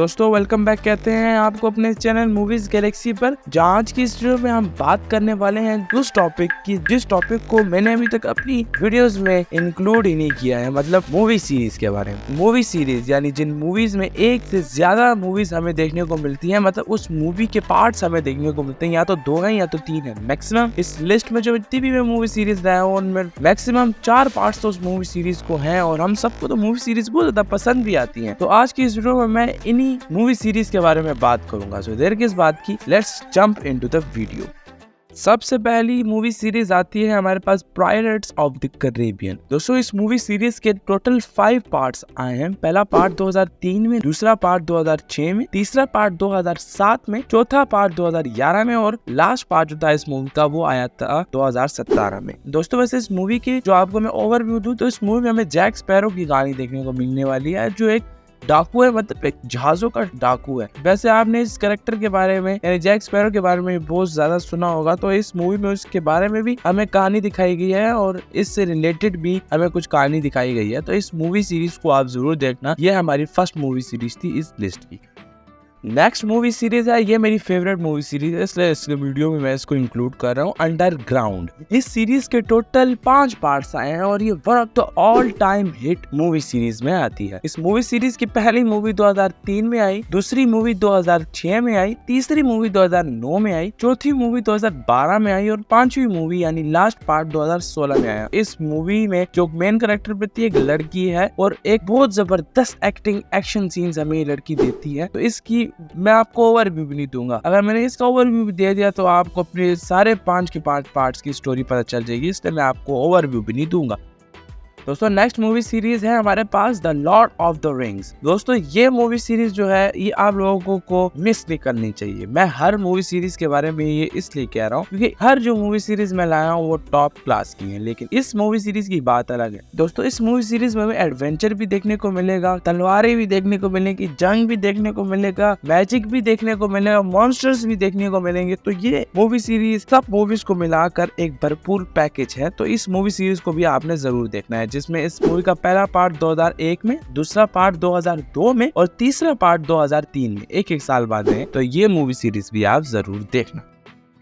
दोस्तों welcome back कहते हैं आपको अपने चैनल मूवीज गैलेक्सी पर। जहाँ आज की इस वीडियो में हम बात करने वाले हैं उस टॉपिक की जिस टॉपिक को मैंने अभी तक अपनी वीडियोस में इंक्लूड ही नहीं किया है, मतलब मूवी सीरीज के बारे में। मूवी सीरीज यानी जिन मूवीज में एक से ज्यादा मूवीज हमें देखने को मिलती है, मतलब उस मूवी के पार्ट्स हमें देखने को मिलते हैं, या तो 2 है या तो 3 है मैक्सिमम। इस लिस्ट में जो जितनी भी मूवी सीरीज रहा है उनमें मैक्सिमम 4 पार्ट्स तो उस मूवी सीरीज को हैं, और हम सबको तो मूवी सीरीज बहुत ज्यादा पसंद भी आती है। तो आज की इस वीडियो में मैं इन्हीं मूवी सीरीज के बारे में बात करूंगा। सो देर किस बात की, let's jump into the video. सबसे पहली मूवी सीरीज आती है हमारे पास पायरेट्स ऑफ द कैरिबियन। दोस्तों इस मूवी सीरीज के टोटल 5 पार्ट्स आए हैं। पहला पार्ट 2003 में, दूसरा पार्ट 2006 में, तीसरा पार्ट 2007 में, चौथा पार्ट 2011 में, और लास्ट पार्ट जो था इस मूवी का वो आया था 2017 में। दोस्तों वैसे इस मूवी की जो आपको मैं ओवरव्यू दूं तो इस मूवी में हमें जैक स्पैरो की कहानी देखने को मिलने वाली है, जो एक डाकू है, मतलब एक जहाजों का डाकू है। वैसे आपने इस कैरेक्टर के बारे में यानी जैक स्पैरो के बारे में बहुत ज्यादा सुना होगा, तो इस मूवी में उसके बारे में भी हमें कहानी दिखाई गई है और इससे रिलेटेड भी हमें कुछ कहानी दिखाई गई है। तो इस मूवी सीरीज को आप जरूर देखना। ये हमारी फर्स्ट मूवी सीरीज थी इस लिस्ट की। नेक्स्ट मूवी सीरीज है, ये मेरी फेवरेट मूवी सीरीज है, इसलिए इस वीडियो में मैं इसको इंक्लूड कर रहा हूँ, अंडरग्राउंड। इस सीरीज के टोटल 5 पार्ट्स आए हैं और ये one of the all time hit movie series में आती है। इस मूवी सीरीज की पहली मूवी 2003 में आई, दूसरी मूवी 2006 में आई, तीसरी मूवी 2009 में आई, चौथी मूवी 2012 में आई, और 5वीं मूवी यानी लास्ट पार्ट 2016 में आया। इस मूवी में जो मेन कैरेक्टर पे एक लड़की है और एक बहुत जबरदस्त एक्शन सीन्स हमें ये लड़की देती है। तो इसकी मैं आपको ओवरव्यू भी नहीं दूंगा। अगर मैंने इसका ओवरव्यू भी दे दिया तो आपको अपने सारे 5 के 5 पार्ट्स की स्टोरी पता चल जाएगी, इसलिए मैं आपको ओवरव्यू भी नहीं दूंगा। दोस्तों नेक्स्ट मूवी सीरीज है हमारे पास the Lord of the Rings. दोस्तों ये मूवी सीरीज जो है ये आप लोगों को मिस नहीं करनी चाहिए। मैं हर मूवी सीरीज के बारे में ये इसलिए कह रहा हूँ क्योंकि हर जो मूवी सीरीज मैं लाया हूँ वो टॉप क्लास की है, लेकिन इस मूवी सीरीज की बात अलग है। दोस्तों इस मूवी सीरीज में हमें एडवेंचर भी देखने को मिलेगा, तलवारें भी देखने को मिलेगी, जंग भी देखने को मिलेगा, मैजिक भी देखने को मिलेगा, मॉन्स्टर्स भी देखने को मिलेंगे। तो ये मूवी सीरीज सब मूवीज को मिलाकर एक भरपूर पैकेज है। तो इस मूवी सीरीज को भी आपने जरूर देखना है, जिसमें इस मूवी का पहला पार्ट 2001 में, दूसरा पार्ट 2002 में और तीसरा पार्ट 2003 में, एक साल बाद में। तो ये मूवी सीरीज भी आप जरूर देखना।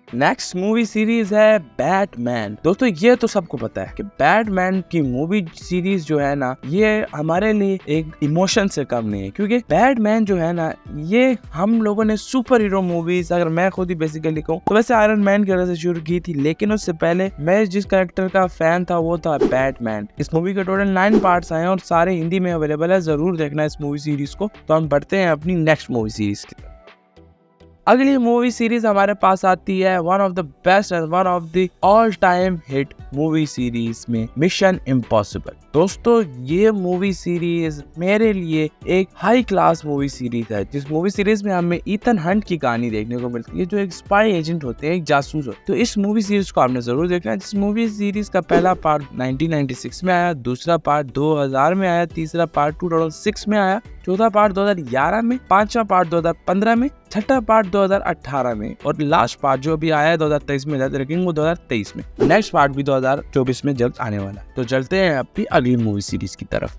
नेक्स्ट मूवी सीरीज है बैटमैन। दोस्तों ये तो सबको पता है कि बैटमैन की मूवी सीरीज जो है ना ये हमारे लिए एक इमोशन से कम नहीं है, क्योंकि बैटमैन जो है ना ये हम लोगों ने सुपर हीरो मूवीज, अगर मैं खुद ही बेसिकली कहूँ तो वैसे आयरन मैन की वजह से शुरू की थी, लेकिन उससे पहले मैं जिस कैरेक्टर का फैन था वो था बैटमैन। इस मूवी के टोटल 9 पार्ट्स आए हैं और सारे हिंदी में अवेलेबल है, जरूर देखना इस मूवी सीरीज को। तो हम बढ़ते हैं अपनी नेक्स्ट मूवी सीरीज की। अगली मूवी सीरीज हमारे पास आती है one of the best and one of the all time hit movie series में, मिशन इम्पॉसिबल। दोस्तों ये मूवी सीरीज मेरे लिए एक हाई क्लास मूवी सीरीज है, जिस मूवी सीरीज में हमें ईथन हंट की कहानी देखने को मिलती है, जो एक स्पाई एजेंट होते हैं, एक जासूस होते हैं। तो इस मूवी सीरीज को आपने जरूर देखना है। जिस मूवी सीरीज का पहला पार्ट 1996 में आया, दूसरा पार्ट 2000 में आया, तीसरा पार्ट 2006 में आया, चौथा पार्ट 2011 में, 5वां पार्ट 2015 में, छठा पार्ट 2018 में, और लास्ट पार्ट जो भी आया है 2023 में, वो 2023 में। नेक्स्ट पार्ट भी 2024 में जल्द आने वाला है। तो चलते हैं अपनी अगली मूवी सीरीज की तरफ।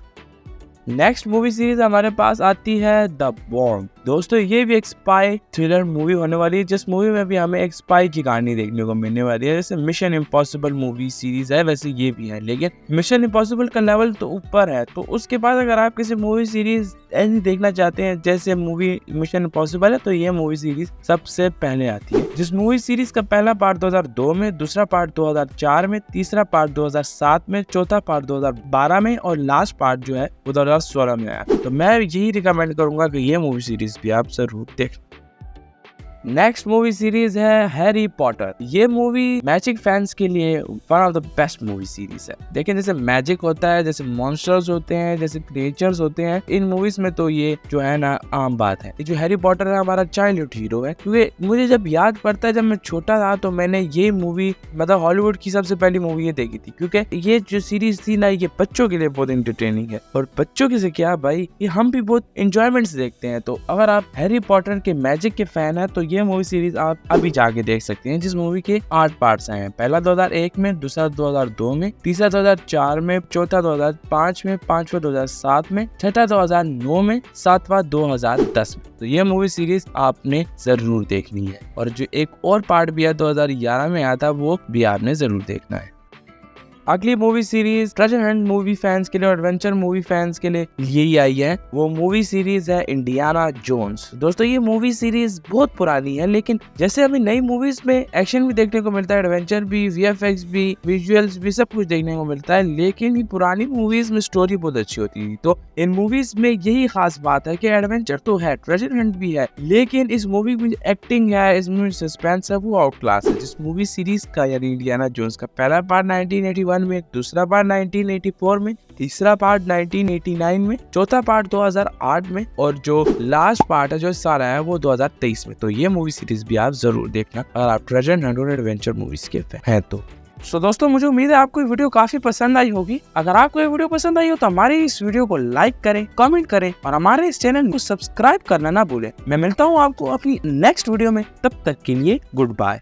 नेक्स्ट मूवी सीरीज हमारे पास आती है द बॉर्न। दोस्तों ये भी एक स्पाई थ्रिलर मूवी होने वाली है, जिस मूवी में भी हमें एक स्पाई की कहानी देखने को मिलने वाली है। जैसे मिशन इम्पॉसिबल मूवी सीरीज है वैसे ये भी है, लेकिन मिशन इम्पॉसिबल का लेवल तो ऊपर है। तो उसके बाद अगर आप किसी मूवी सीरीज ऐसी देखना चाहते हैं जैसे मूवी मिशन इम्पॉसिबल है, तो ये मूवी सीरीज सबसे पहले आती है। जिस मूवी सीरीज का पहला पार्ट 2002 में, दूसरा पार्ट 2004 में, तीसरा पार्ट 2007 में, चौथा पार्ट 2012 में, और लास्ट पार्ट जो है वो 2016 में आया। तो मैं यही रिकमेंड करूंगा कि ये मूवी सीरीज भी आप जरूर देखें। नेक्स्ट मूवी सीरीज है हैरी पॉटर। ये मूवी मैजिक फैंस के लिए one of the best movie series है। देखिए जैसे मैजिक होता है, जैसे मॉन्स्टर्स होते हैं, जैसे क्रिएचर्स होते हैं, इन मूवीज में तो ये जो है ना आम बात है। ये जो हैरी पॉटर है हमारा चाइल्डहुड हीरो है, क्योंकि मुझे जब याद पड़ता है जब मैं छोटा था तो मैंने ये मूवी मतलब हॉलीवुड की सबसे पहली मूवी ये देखी थी, क्योंकि ये जो सीरीज थी ना ये बच्चों के लिए बहुत इंटरटेनिंग है, और बच्चों के से क्या भाई ये हम भी बहुत इंजॉयमेंट से देखते हैं। तो अगर आप हैरी पॉटर के मैजिक के फैन है तो ये मूवी सीरीज आप अभी जाके देख सकते हैं, जिस मूवी के 8 पार्ट्स आए हैं। पहला 2001 में, दूसरा 2002 में, तीसरा 2004 में, चौथा 2005 में, पांचवा 2007 में, छठा 2009 में, सातवां 2010 में। तो ये मूवी सीरीज आपने जरूर देखनी है। और जो एक और पार्ट भी है 2011 में आया था, वो भी आपने जरूर देखना है। अगली movie series treasure Hunt movie fans के लिए और एडवेंचर मूवी फैंस के लिए यही आई है। वो मूवी सीरीज है इंडियाना जोन्स। दोस्तों ये मूवी सीरीज बहुत पुरानी है, लेकिन जैसे हमें नई मूवीज में एक्शन भी देखने को मिलता है, एडवेंचर भी, वीएफएक्स भी, विजुअल्स भी, सब कुछ देखने को मिलता है, लेकिन ये पुरानी मूवीज में स्टोरी बहुत अच्छी होती थी। तो इन मूवीज में यही खास बात है कि एडवेंचर तो है, ट्रेजर हंट भी है, लेकिन इस मूवी में एक्टिंग है, इसमें सस्पेंस है, वो आउट क्लास है। जिस मूवी सीरीज का यानी इंडियाना जोन्स का पहला पार्ट 1981 में, दूसरा पार्ट 1984 में, तीसरा पार्ट 1989 में, चौथा पार्ट 2008 में और जो लास्ट पार्ट है जो सारा है वो 2023 में। तो ये मूवी सीरीज भी आप जरूर देखना अगर आप ट्रेजर हंट और एडवेंचर मूवीज के फैन हैं तो। दोस्तों मुझे उम्मीद है आपको ये वीडियो काफी पसंद आई होगी। अगर आपको ये वीडियो पसंद आई हो तो हमारे इस वीडियो को लाइक करें, कमेंट करें और हमारे इस चैनल को सब्सक्राइब करना ना भूलें। मैं मिलता हूँ आपको अपनी नेक्स्ट वीडियो में, तब तक के लिए गुड बाय।